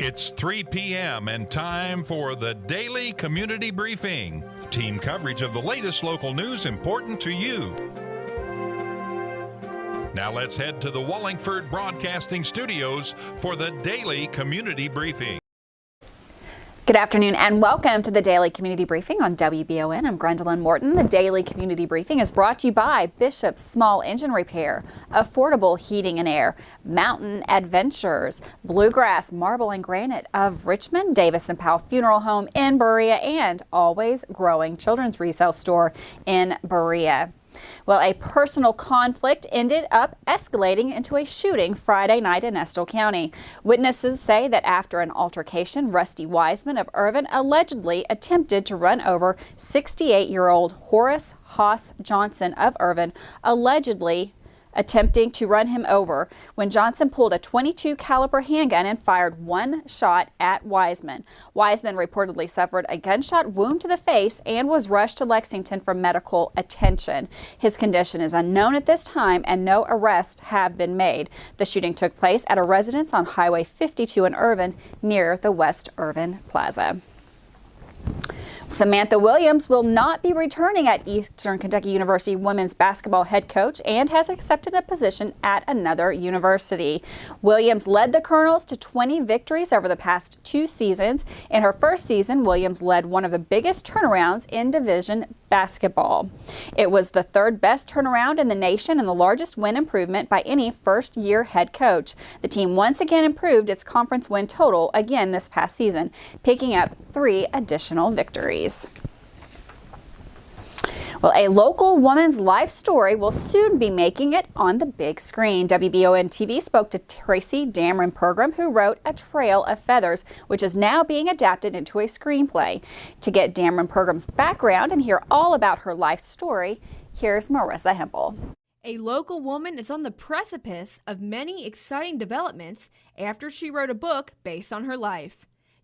It's 3 p.m. and time for the Daily Community Briefing. Team coverage of the latest local news important to you. Now let's head to the Wallingford Broadcasting Studios for the Daily Community Briefing. Good afternoon and welcome to the Daily Community Briefing on WBON. I'm Gwendolyn Morton. The Daily Community Briefing is brought to you by Bishop's Small Engine Repair, Affordable Heating and Air, Mountain Adventures, Bluegrass Marble and Granite of Richmond, Davis and Powell Funeral Home in Berea, and Always Growing Children's Resale Store in Berea. Well, a personal conflict ended up escalating into a shooting Friday night in Estill County. Witnesses say that after an altercation, Rusty Wiseman of Irvin allegedly attempted to run over 68-year-old Horace Haas Johnson of Irvin, allegedly attempting to run him over when Johnson pulled a .22 caliber handgun and fired one shot at Wiseman. Wiseman reportedly suffered a gunshot wound to the face and was rushed to Lexington for medical attention. His condition is unknown at this time and no arrests have been made. The shooting took place at a residence on Highway 52 in Irvin near the West Irvin Plaza. Samantha Williams will not be returning at Eastern Kentucky University women's basketball head coach and has accepted a position at another university. Williams led the Colonels to 20 victories over the past 2 seasons. In her first season, Williams led one of the biggest turnarounds in Division basketball. It was the third best turnaround in the nation and the largest win improvement by any first-year head coach. The team once again improved its conference win total again this past season, picking up 3 additional victories. Well, a local woman's life story will soon be making it on the big screen. WBON TV spoke to Tracy Dameron Pergram, who wrote A Trail of Feathers, which is now being adapted into a screenplay. To get Dameron Pergram's background and hear all about her life story, here's Marissa Hempel. A local woman is on the precipice of many exciting developments after she wrote a book based on her life.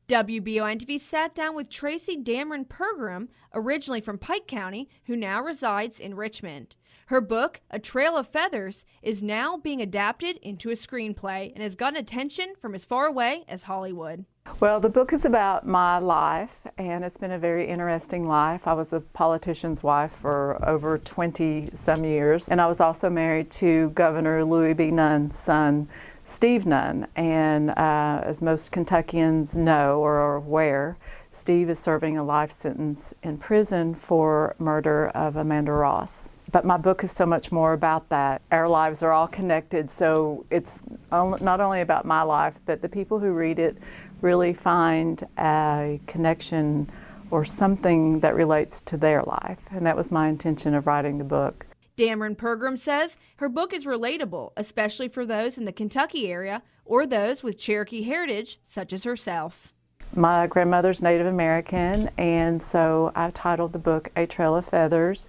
WBON TV sat down with Tracy Dameron Pergram, originally from Pike County, who now resides in Richmond. Her book, A Trail of Feathers, is now being adapted into a screenplay and has gotten attention from as far away as Hollywood. Well, the book is about my life, and it's been a very interesting life. I was a politician's wife for over 20-some years, and I was also married to Governor Louis B. Nunn's son, Steve Nunn, and as most Kentuckians know or are aware, Steve is serving a life sentence in prison for murder of Amanda Ross. But my book is so much more about that. Our lives are all connected, so it's not only about my life, but the people who read it really find a connection or something that relates to their life, and that was my intention of writing the book. Dameron Pergram says her book is relatable, especially for those in the Kentucky area or those with Cherokee heritage, such as herself. My grandmother's Native American, and so I titled the book A Trail of Feathers,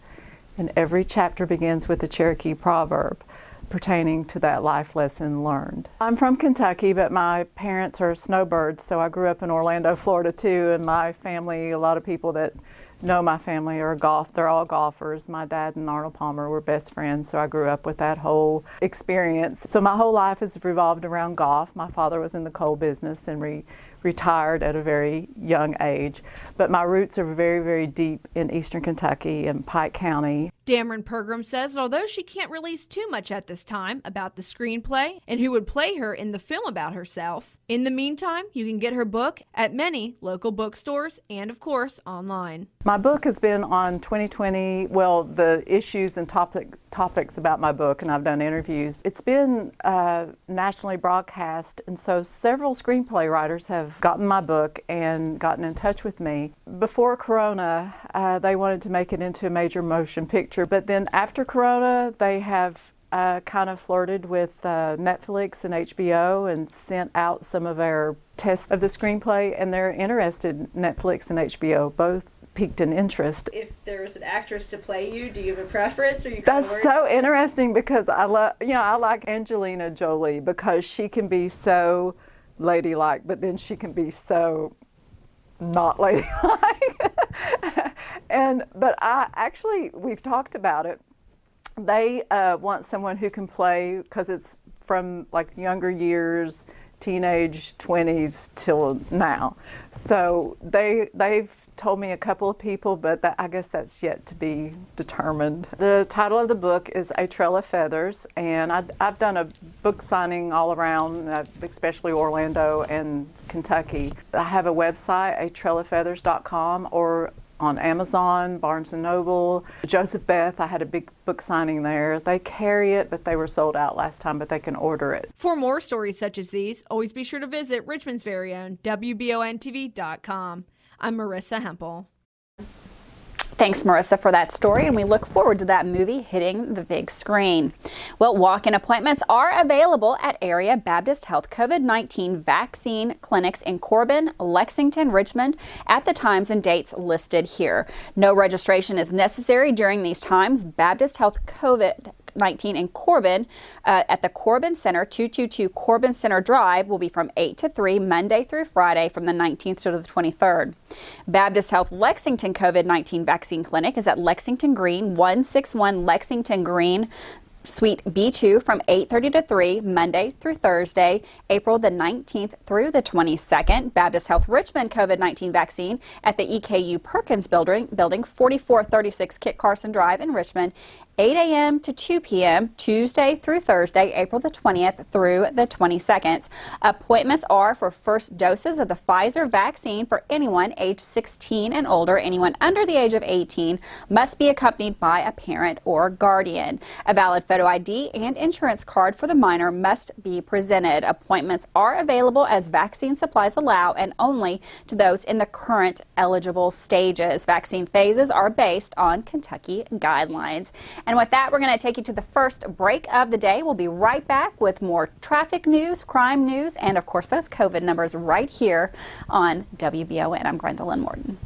and every chapter begins with a Cherokee proverb pertaining to that life lesson learned. I'm from Kentucky, but my parents are snowbirds, so I grew up in Orlando, Florida too, and my family, a lot of people that know my family are they're all golfers. My dad and Arnold Palmer were best friends, so I grew up with that whole experience. So my whole life has revolved around golf. My father was in the coal business and retired at a very young age, but my roots are very, very deep in Eastern Kentucky and Pike County. Dameron Pergram says that although she can't release too much at this time about the screenplay and who would play her in the film about herself, in the meantime, you can get her book at many local bookstores and, of course, online. My book has been on 2020, well, the issues and topics about my book, and I've done interviews. It's been nationally broadcast, and so several screenplay writers have gotten my book and gotten in touch with me. Before Corona, they wanted to make it into a major motion picture, but then after Corona, they have kind of flirted with Netflix and HBO and sent out some of our tests of the screenplay, and they're interested. Netflix and HBO both piqued an interest. If there was an actress to play you, do you have a preference? Or you That's so interesting because I like Angelina Jolie because she can be so ladylike, but then she can be so not ladylike. But we've talked about it. They want someone who can play, because it's from like younger years, teenage 20s till now. So they've told me a couple of people, but I guess that's yet to be determined. The title of the book is A Trail of Feathers, and I've done a book signing all around, especially Orlando and Kentucky. I have a website, atrailoffeathers.com, or on Amazon, Barnes & Noble. Joseph Beth, I had a big book signing there. They carry it, but they were sold out last time, but they can order it. For more stories such as these, always be sure to visit Richmond's very own WBONTV.com. I'm Marissa Hempel. Thanks, Marissa, for that story, and we look forward to that movie hitting the big screen. Well, walk-in appointments are available at Area Baptist Health COVID-19 vaccine clinics in Corbin, Lexington, Richmond at the times and dates listed here. No registration is necessary during these times. Baptist Health COVID-19 in Corbin at the Corbin Center, 222 Corbin Center Drive, will be from 8 to 3 Monday through Friday from the 19th to the 23rd. Baptist Health Lexington COVID-19 vaccine clinic is at Lexington Green, 161 Lexington Green, Suite B2 from 8:30 to 3 Monday through Thursday, April the 19th through the 22nd. Baptist Health Richmond COVID-19 vaccine at the EKU Perkins building 4436 Kit Carson Drive in Richmond, 8 a.m. to 2 p.m. Tuesday through Thursday, April the 20th through the 22nd. Appointments are for first doses of the Pfizer vaccine for anyone age 16 and older. Anyone under the age of 18 must be accompanied by a parent or guardian. A valid photo ID and insurance card for the minor must be presented. Appointments are available as vaccine supplies allow and only to those in the current eligible stages. Vaccine phases are based on Kentucky guidelines. And with that, we're going to take you to the first break of the day. We'll be right back with more traffic news, crime news, and of course those COVID numbers right here on WBON. I'm Gwendolyn Morton.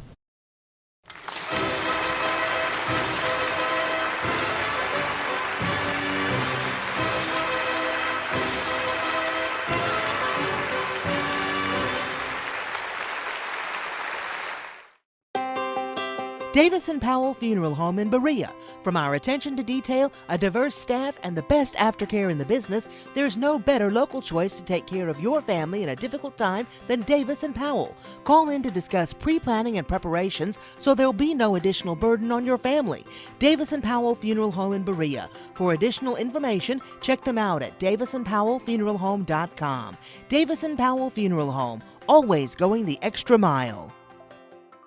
Davis & Powell Funeral Home in Berea. From our attention to detail, a diverse staff, and the best aftercare in the business, there's no better local choice to take care of your family in a difficult time than Davis & Powell. Call in to discuss pre-planning and preparations so there'll be no additional burden on your family. Davis & Powell Funeral Home in Berea. For additional information, check them out at davisandpowellfuneralhome.com. Davis & Powell Funeral Home, always going the extra mile.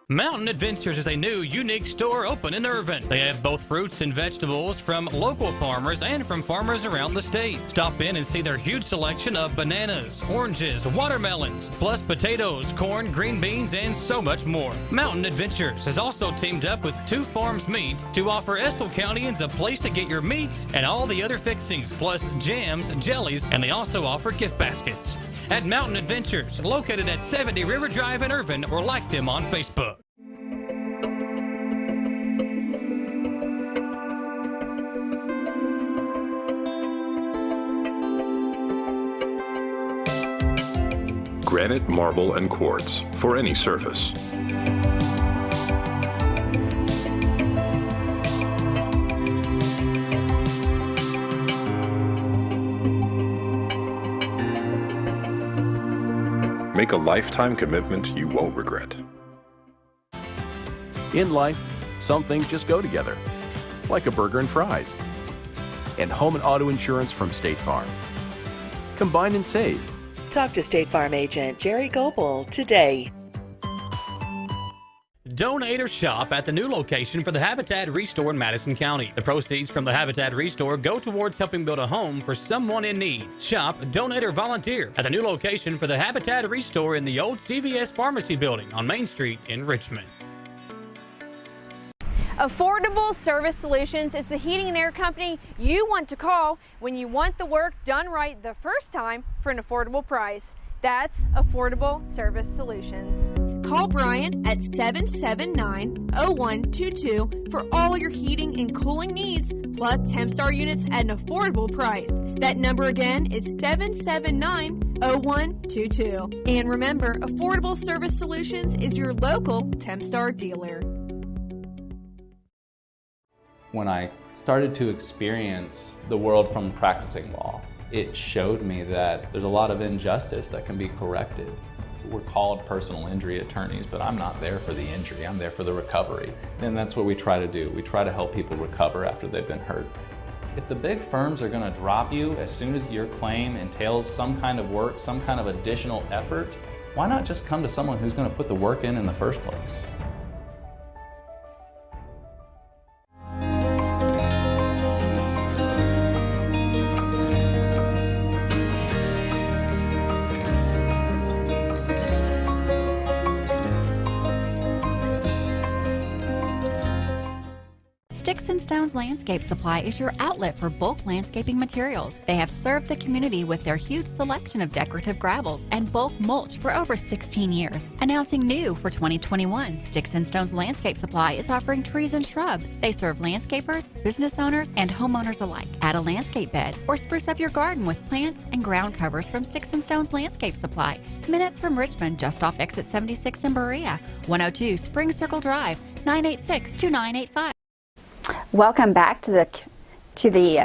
Mountain Adventures is a new, unique store open in Irvin. They have both fruits and vegetables from local farmers and from farmers around the state. Stop in and see their huge selection of bananas, oranges, watermelons, plus potatoes, corn, green beans, and so much more. Mountain Adventures has also teamed up with Two Farms Meat to offer Estill Countyans a place to get your meats and all the other fixings, plus jams, jellies, and they also offer gift baskets. At Mountain Adventures, located at 70 River Drive in Irvin, or like them on Facebook. Granite, marble, and quartz for any surface. Make a lifetime commitment you won't regret. In life, some things just go together, like a burger and fries. And home and auto insurance from State Farm. Combine and save. Talk to State Farm agent Jerry Goebel today. Donate or shop at the new location for the Habitat Restore in Madison County. The proceeds from the Habitat Restore go towards helping build a home for someone in need. Shop, donate, or volunteer at the new location for the Habitat Restore in the old CVS Pharmacy building on Main Street in Richmond. Affordable Service Solutions is the heating and air company you want to call when you want the work done right the first time for an affordable price. That's Affordable Service Solutions. Call Brian at 779-0122 for all your heating and cooling needs, plus Tempstar units at an affordable price. That number again is 779-0122. And remember, Affordable Service Solutions is your local Tempstar dealer. When I started to experience the world from practicing law, it showed me that there's a lot of injustice that can be corrected. We're called personal injury attorneys, but I'm not there for the injury, I'm there for the recovery. And that's what we try to do. We try to help people recover after they've been hurt. If the big firms are going to drop you as soon as your claim entails some kind of work, some kind of additional effort, why not just come to someone who's going to put the work in the first place? Sticks and Stones Landscape Supply is your outlet for bulk landscaping materials. They have served the community with their huge selection of decorative gravels and bulk mulch for over 16 years. Announcing new for 2021, Sticks and Stones Landscape Supply is offering trees and shrubs. They serve landscapers, business owners, and homeowners alike. Add a landscape bed or spruce up your garden with plants and ground covers from Sticks and Stones Landscape Supply. Minutes from Richmond, just off exit 76 in Berea. 102 Spring Circle Drive, 986-2985. Welcome back to the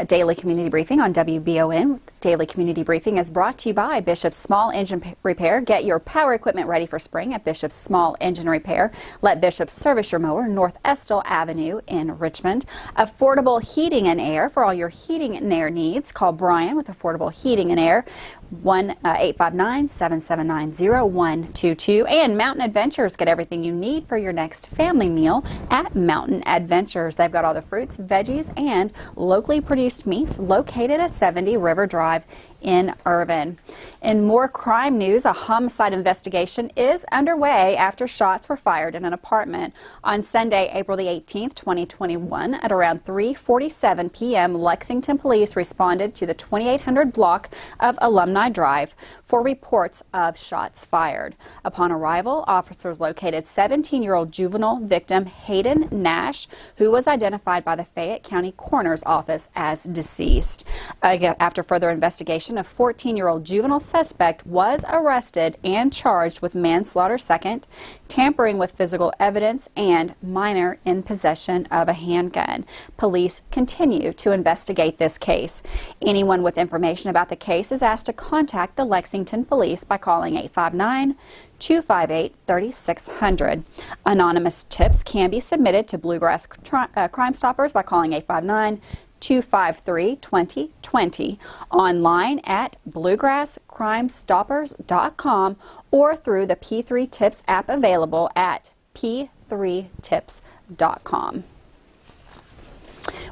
Daily Community Briefing on WBON. Daily Community Briefing is brought to you by Bishop's Small Engine Repair. Get your power equipment ready for spring at Bishop's Small Engine Repair. Let Bishop service your mower, North Estill Avenue in Richmond. Affordable Heating and Air for all your heating and air needs. Call Brian with Affordable Heating and Air, 1-859-779-0122. And Mountain Adventures. Get everything you need for your next family meal at Mountain Adventures. They've got all the fruits, veggies, and locally produced meats located at 70 River Drive in Irvin. In more crime news, a homicide investigation is underway after shots were fired in an apartment on Sunday, April the 18th, 2021. At around 3:47 p.m., Lexington police responded to the 2800 block of Alumni Drive for reports of shots fired. Upon arrival, officers located 17-year-old juvenile victim Hayden Nash, who was identified by the Fayette County Coroner's Office as deceased. After further investigation, a 14-year-old juvenile suspect was arrested and charged with manslaughter second, tampering with physical evidence, and minor in possession of a handgun. Police continue to investigate this case. Anyone with information about the case is asked to contact the Lexington Police by calling 859-258-3600. Anonymous tips can be submitted to Bluegrass Crime Stoppers by calling 859-253-2020, online at bluegrasscrimestoppers.com, or through the P3 Tips app available at p3tips.com.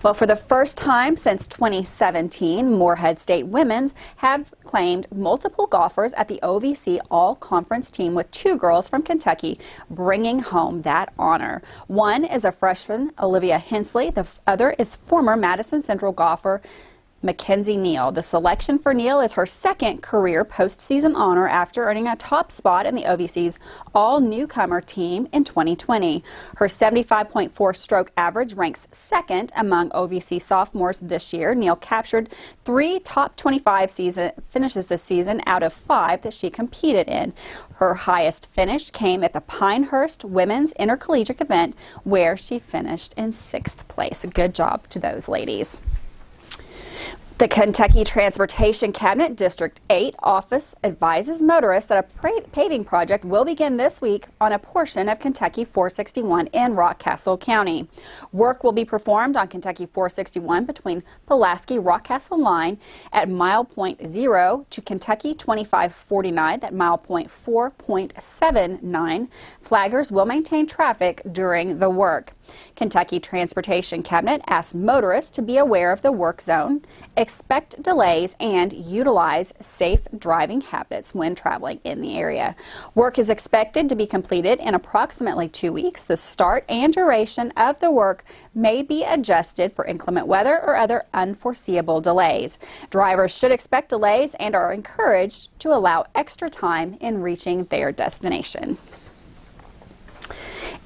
Well, for the first time since 2017, Morehead State Women's have claimed multiple golfers at the OVC All-Conference team, with 2 girls from Kentucky bringing home that honor. One is a freshman, Olivia Hensley. The other is former Madison Central golfer Mackenzie Neal. The selection for Neal is her second career postseason honor after earning a top spot in the OVC's all-newcomer team in 2020. Her 75.4 stroke average ranks second among OVC sophomores this year. Neal captured 3 top 25 finishes this season out of 5 that she competed in. Her highest finish came at the Pinehurst Women's Intercollegiate event, where she finished in 6th place. Good job to those ladies. The Kentucky Transportation Cabinet District 8 office advises motorists that a paving project will begin this week on a portion of Kentucky 461 in Rockcastle County. Work will be performed on Kentucky 461 between Pulaski-Rockcastle line at mile point 0 to Kentucky 2549 at mile point 4.79. Flaggers will maintain traffic during the work. Kentucky Transportation Cabinet asks motorists to be aware of the work zone, expect delays, and utilize safe driving habits when traveling in the area. Work is expected to be completed in approximately 2 weeks. The start and duration of the work may be adjusted for inclement weather or other unforeseeable delays. Drivers should expect delays and are encouraged to allow extra time in reaching their destination.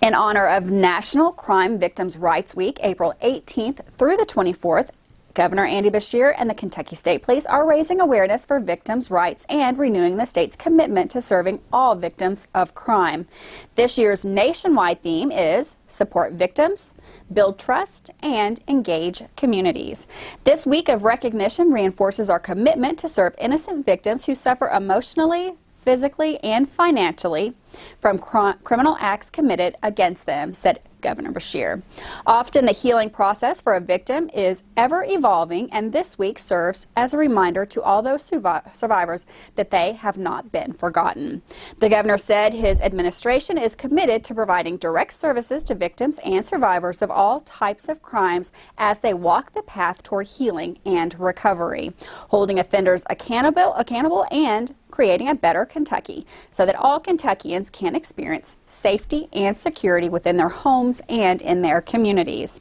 In honor of National Crime Victims' Rights Week, April 18th through the 24th, Governor Andy Beshear and the Kentucky State Police are raising awareness for victims' rights and renewing the state's commitment to serving all victims of crime. This year's nationwide theme is Support Victims, Build Trust, and Engage Communities. This week of recognition reinforces our commitment to serve innocent victims who suffer emotionally, physically, and financially from criminal acts committed against them, said Governor Beshear. Often the healing process for a victim is ever evolving, and this week serves as a reminder to all those survivors that they have not been forgotten. The governor said his administration is committed to providing direct services to victims and survivors of all types of crimes as they walk the path toward healing and recovery, holding offenders accountable and creating a better Kentucky so that all Kentuckians can experience safety and security within their homes and in their communities.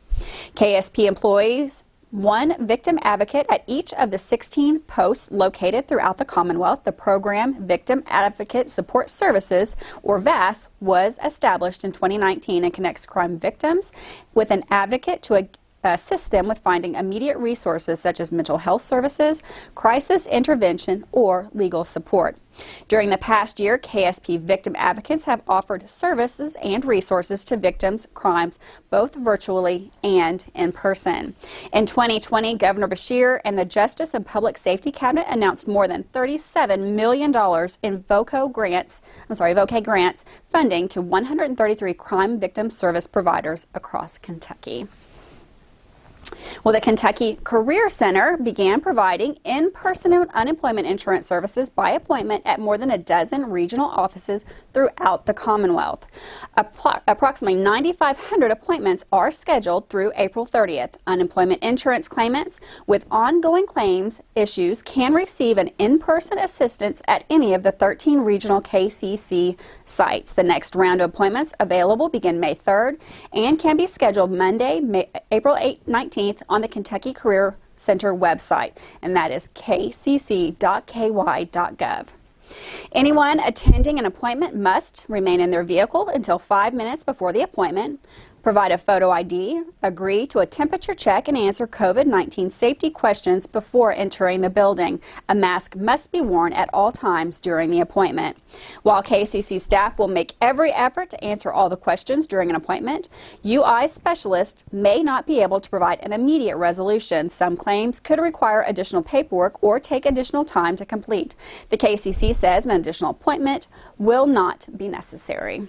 KSP employees one victim advocate at each of the 16 posts located throughout the Commonwealth. The program, Victim Advocate Support Services, or VAS, was established in 2019 and connects crime victims with an advocate to assist them with finding immediate resources such as mental health services, crisis intervention, or legal support. During the past year, KSP victim advocates have offered services and resources to victims' crimes, both virtually and in person. In 2020, Governor Beshear and the Justice and Public Safety Cabinet announced more than $37 million in VOCA grants funding to 133 crime victim service providers across Kentucky. Well, the Kentucky Career Center began providing in-person unemployment insurance services by appointment at more than a dozen regional offices throughout the Commonwealth. Approximately 9,500 appointments are scheduled through April 30th. Unemployment insurance claimants with ongoing claims issues can receive an in-person assistance at any of the 13 regional KCC sites. The next round of appointments available begin May 3rd and can be scheduled Monday, April 19th on the Kentucky Career Center website, and that is kcc.ky.gov. Anyone attending an appointment must remain in their vehicle until 5 minutes before the appointment, provide a photo ID, agree to a temperature check, and answer COVID-19 safety questions before entering the building. A mask must be worn at all times during the appointment. While KCC staff will make every effort to answer all the questions during an appointment, UI specialists may not be able to provide an immediate resolution. Some claims could require additional paperwork or take additional time to complete. The KCC says an additional appointment will not be necessary.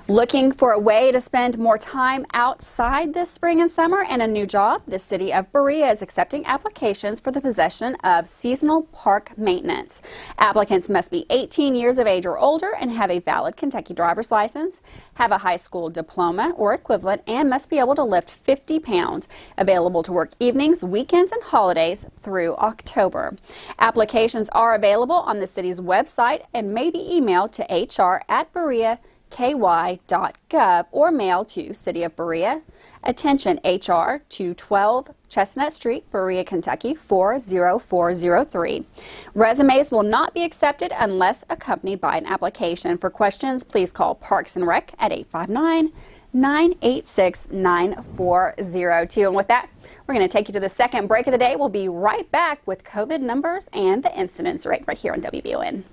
Looking for a way to spend more time outside this spring and summer and a new job? The city of Berea is accepting applications for the possession of seasonal park maintenance. Applicants must be 18 years of age or older and have a valid Kentucky driver's license, have a high school diploma or equivalent, and must be able to lift 50 pounds. Available to work evenings, weekends, and holidays through October. Applications are available on the city's website and may be emailed to hr@bereaky.gov or mail to City of Berea. Attention, HR, 212 Chestnut Street, Berea, Kentucky, 40403. Resumes will not be accepted unless accompanied by an application. For questions, please call Parks and Rec at 859-986-9402. And with that, we're going to take you to the second break of the day. We'll be right back with COVID numbers and the incidence rate right here on WBON.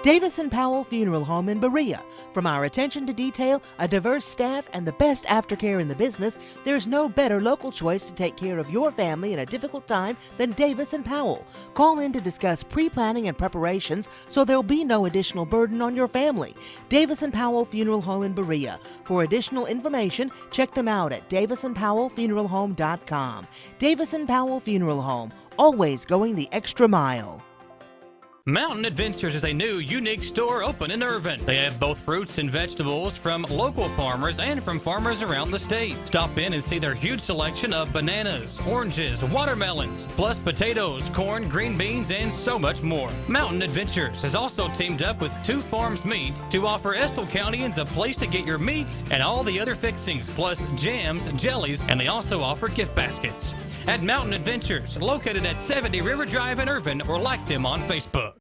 Davis & Powell Funeral Home in Berea. From our attention to detail, a diverse staff, and the best aftercare in the business, there's no better local choice to take care of your family in a difficult time than Davis & Powell. Call in to discuss pre-planning and preparations so there'll be no additional burden on your family. Davis & Powell Funeral Home in Berea. For additional information, check them out at davisandpowellfuneralhome.com. Davis & Powell Funeral Home, always going the extra mile. Mountain Adventures is a new, unique store open in Irvin. They have both fruits and vegetables from local farmers and from farmers around the state. Stop in and see their huge selection of bananas, oranges, watermelons, plus potatoes, corn, green beans, and so much more. Mountain Adventures has also teamed up with Two Farms Meat to offer Estill Countyans a place to get your meats and all the other fixings, plus jams, jellies, and they also offer gift baskets. At Mountain Adventures, located at 70 River Drive in Irvin, or like them on Facebook.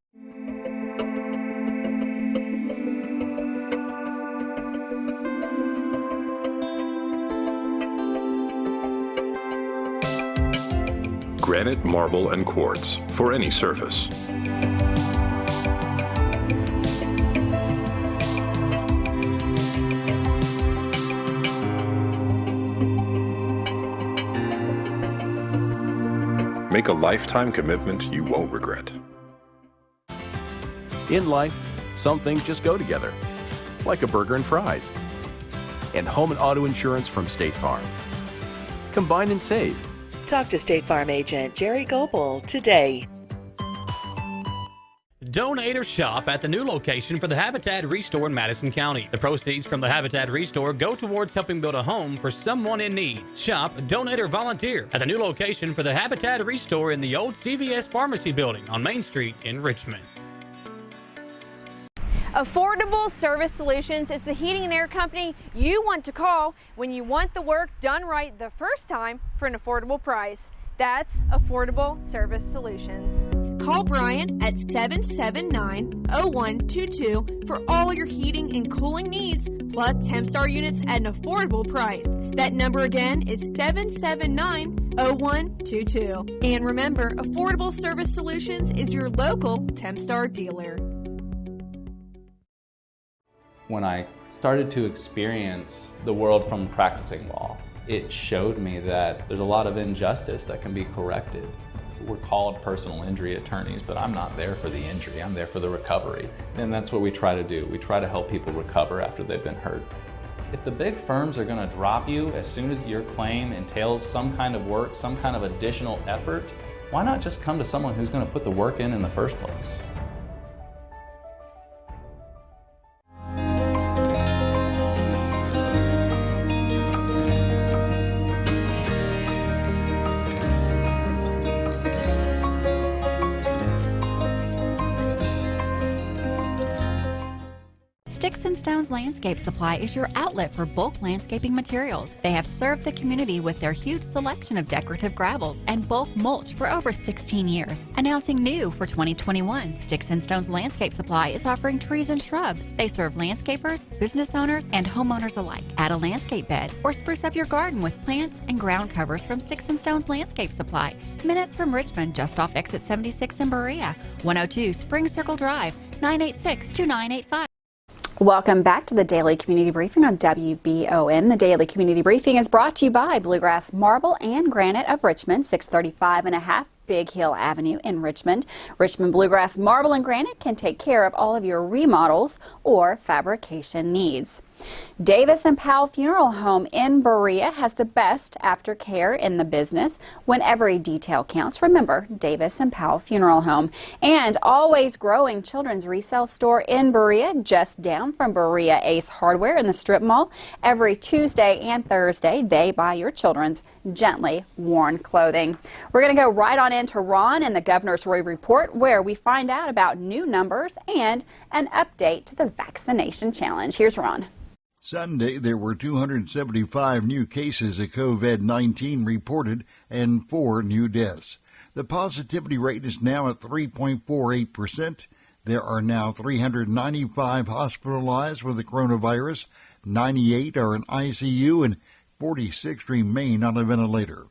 Granite, marble, and quartz for any surface. Make a lifetime commitment you won't regret. In life, some things just go together, like a burger and fries. And home and auto insurance from State Farm. Combine and save. Talk to State Farm agent Jerry Goebel today. Donate or shop at the new location for the Habitat Restore in Madison County. The proceeds from the Habitat Restore go towards helping build a home for someone in need. Shop, donate, or volunteer at the new location for the Habitat Restore in the old CVS Pharmacy building on Main Street in Richmond. Affordable Service Solutions is the heating and air company you want to call when you want the work done right the first time for an affordable price. That's Affordable Service Solutions. Call Brian at 779-0122 for all your heating and cooling needs, plus Tempstar units at an affordable price. That number again is 779-0122. And remember, Affordable Service Solutions is your local Tempstar dealer. When I started to experience the world from practicing law, it showed me that there's a lot of injustice that can be corrected. We're called personal injury attorneys, but I'm not there for the injury, I'm there for the recovery. And that's what we try to do. We try to help people recover after they've been hurt. If the big firms are gonna drop you as soon as your claim entails some kind of work, some kind of additional effort, why not just come to someone who's gonna put the work in the first place? Sticks and Stones Landscape Supply is your outlet for bulk landscaping materials. They have served the community with their huge selection of decorative gravels and bulk mulch for over 16 years. Announcing new for 2021, Sticks and Stones Landscape Supply is offering trees and shrubs. They serve landscapers, business owners, and homeowners alike. Add a landscape bed or spruce up your garden with plants and ground covers from Sticks and Stones Landscape Supply. Minutes from Richmond, just off exit 76 in Berea. 102 Spring Circle Drive, 986-2985. Welcome back to the Daily Community Briefing on WBON. The Daily Community Briefing is brought to you by Bluegrass Marble and Granite of Richmond, 635 and a half Big Hill Avenue in Richmond. Richmond Bluegrass Marble and Granite can take care of all of your remodels or fabrication needs. Davis and Powell Funeral Home in Berea has the best aftercare in the business. When every detail counts, remember Davis and Powell Funeral Home. And Always Growing Children's Resale Store in Berea, just down from Berea Ace Hardware in the Strip Mall. Every Tuesday and Thursday, they buy your children's gently worn clothing. We're going to go right on into Ron and the Governor's Roy Report, where we find out about new numbers and an update to the vaccination challenge. Here's Ron. Sunday, there were 275 new cases of COVID-19 reported and 4 new deaths. The positivity rate is now at 3.48%. There are now 395 hospitalized with the coronavirus, 98 are in ICU, and 46 remain on a ventilator.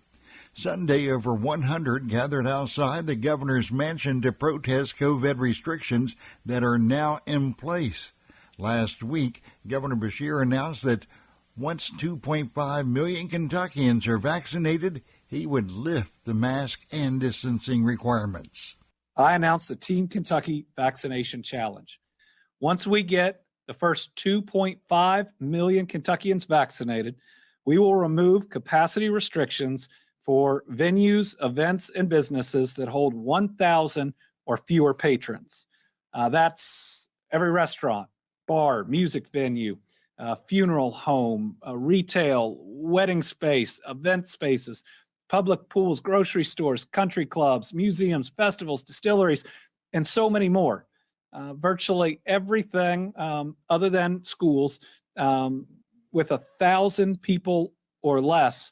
Sunday, over 100 gathered outside the governor's mansion to protest COVID restrictions that are now in place. Last week, Governor Beshear announced that once 2.5 million Kentuckians are vaccinated, he would lift the mask and distancing requirements. I announced the Team Kentucky Vaccination Challenge. Once we get the first 2.5 million Kentuckians vaccinated, we will remove capacity restrictions for venues, events, and businesses that hold 1,000 or fewer patrons. That's every restaurant, bar, music venue, funeral home, retail, wedding space, event spaces, public pools, grocery stores, country clubs, museums, festivals, distilleries, and so many more. Virtually everything other than schools with 1,000 people or less,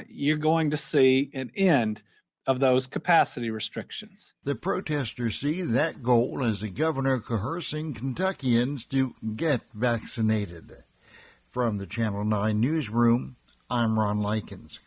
you're going to see an end of those capacity restrictions. The protesters see that goal as the governor coercing Kentuckians to get vaccinated. From the Channel 9 newsroom, I'm Ron Likens.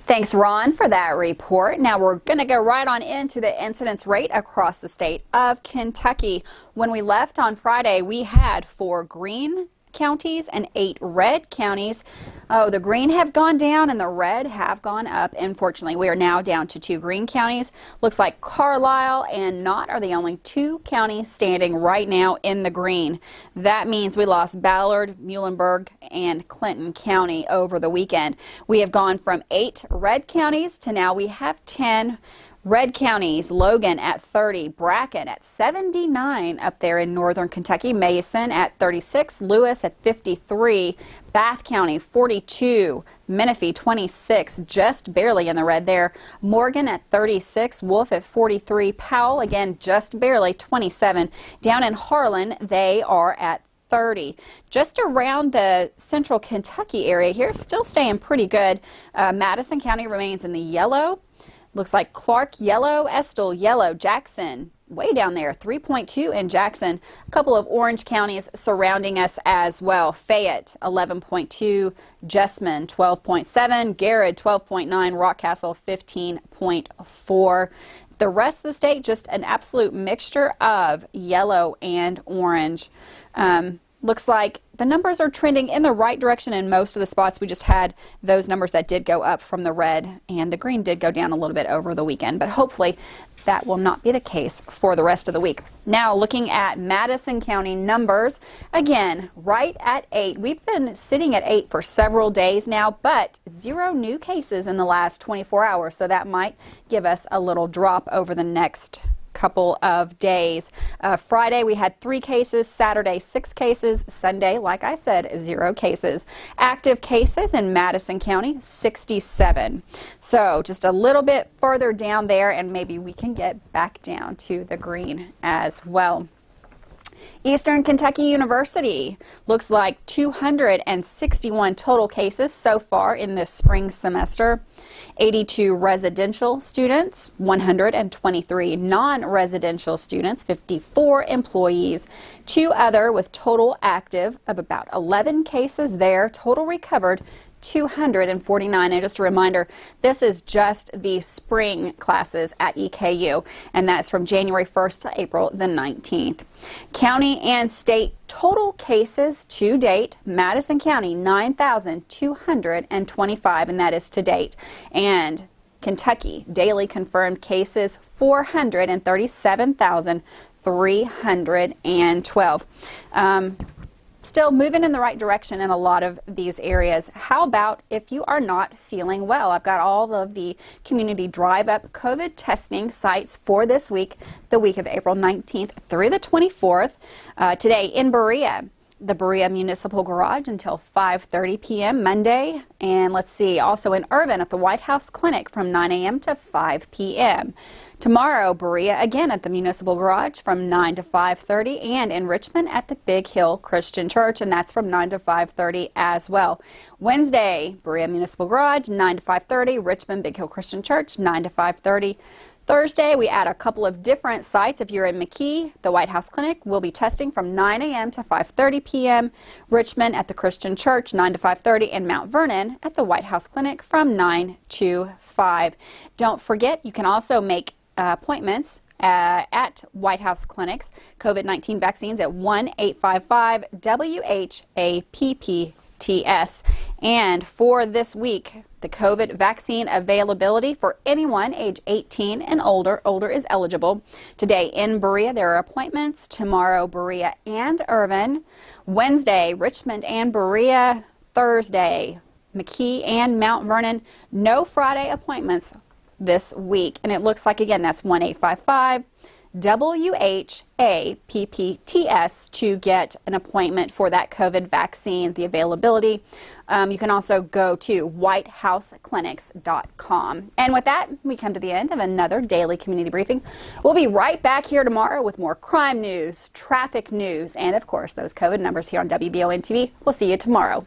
Thanks, Ron, for that report. Now we're going to go right on into the incidence rate across the state of Kentucky. When we left on Friday, we had 4 green counties and 8 red counties. Oh, the green have gone down and the red have gone up. Unfortunately, we are now down to 2 green counties. Looks like Carlisle and Knott are the only 2 counties standing right now in the green. That means we lost Ballard, Muhlenberg, and Clinton County over the weekend. We have gone from 8 red counties to now we have 10 red counties. Logan at 30, Bracken at 79 up there in northern Kentucky, Mason at 36, Lewis at 53, Bath County 42, Menifee 26, just barely in the red there, Morgan at 36, Wolf at 43, Powell again just barely 27. Down in Harlan they are at 30. Just around the central Kentucky area here, still staying pretty good. Madison County remains in the yellow. Looks like Clark yellow, Estill yellow, Jackson way down there, 3.2 in Jackson. A couple of orange counties surrounding us as well. Fayette 11.2, Jessamine 12.7, Garrett 12.9, Rockcastle 15.4. The rest of the state just an absolute mixture of yellow and orange. Looks like the numbers are trending in the right direction in most of the spots. We just had those numbers that did go up from the red, and the green did go down a little bit over the weekend, but hopefully that will not be the case for the rest of the week. Now looking at Madison County numbers, again, right at 8. We've been sitting at 8 for several days now, but 0 new cases in the last 24 hours, so that might give us a little drop over the next couple of days. Friday we had 3 cases, Saturday 6 cases, Sunday, like I said, 0 cases. Active cases in Madison County 67. So just a little bit further down there and maybe we can get back down to the green as well. Eastern Kentucky University looks like 261 total cases so far in this spring semester. 82 residential students, 123 non-residential students, 54 employees, 2 other with total active of about 11 cases there, total recovered 249. And just a reminder, this is just the spring classes at EKU, and that's from January 1st to April the 19th. County and state total cases to date, Madison County 9,225, and that is to date. And Kentucky daily confirmed cases 437,312. Still moving in the right direction in a lot of these areas. How about if you are not feeling well? I've got all of the community drive-up COVID testing sites for this week, the week of April 19th through the 24th. Today in Berea, the Berea Municipal Garage until 5:30 p.m. Monday. And let's see, also in Irvin at the White House Clinic from 9 a.m. to 5 p.m. Tomorrow, Berea again at the Municipal Garage from 9 to 5:30, and in Richmond at the Big Hill Christian Church, and that's from 9 to 5:30 as well. Wednesday, Berea Municipal Garage 9 to 5:30, Richmond Big Hill Christian Church 9 to 5:30. Thursday, we add a couple of different sites. If you're in McKee, the White House Clinic will be testing from 9 a.m. to 5:30 p.m. Richmond at the Christian Church 9 to 5:30, and Mount Vernon at the White House Clinic from 9 to 5. Don't forget, you can also make appointments at White House Clinics. COVID-19 vaccines at 1-855-WHAPPTS. And for this week, the COVID vaccine availability for anyone age 18 and older is eligible. Today in Berea, there are appointments. Tomorrow, Berea and Irvin. Wednesday, Richmond and Berea. Thursday, McKee and Mount Vernon. No Friday appointments this week. And it looks like, again, that's 1-855 WHAPPTS to get an appointment for that COVID vaccine, the availability. You can also go to whitehouseclinics.com. And with that, we come to the end of another daily community briefing. We'll be right back here tomorrow with more crime news, traffic news, and of course, those COVID numbers here on WBON TV. We'll see you tomorrow.